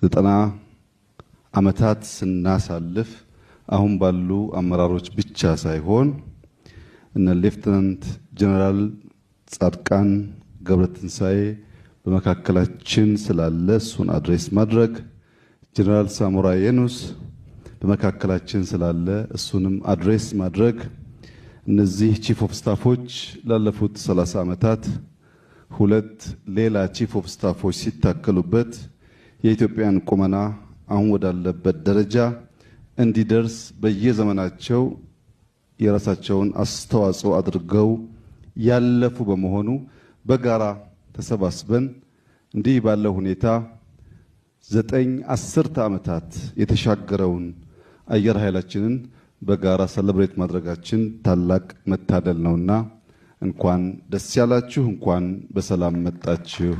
90 ዓመታት ስናሳልፍ አሁን ባሉ አመራሮች ብቻ ሳይሆን እነ ሌፍተናንት ጀነራል ጻድቃን ገብረትንሳኤ በመካከላችን ስላለ እሱን አድሬስ ማድረግ፣ ጀነራል ሳሞራ የኑስ በመካከላችን ስላለ እሱንም አድሬስ ማድረግ፣ እነዚህ ቺፍ ኦፍ ስታፎች ላለፉት 30 ዓመታት ሁለት ሌላ ቺፍ ኦፍ ስታፎች ሲታከሉበት የኢትዮጵያን ቁመና አሁን ወዳለበት ደረጃ እንዲደርስ በየዘመናቸው የራሳቸውን አስተዋጽኦ አድርገው ያለፉ በመሆኑ በጋራ ተሰባስበን እንዲህ ባለው ሁኔታ 9-10 ዓመታት የተሻገረውን አየር ኃይላችንን በጋራ ሰለብሬት ማድረጋችን ታላቅ መታደል ነውና እንኳን ደስ ያላችሁ፣ እንኳን በሰላም መጣችሁ።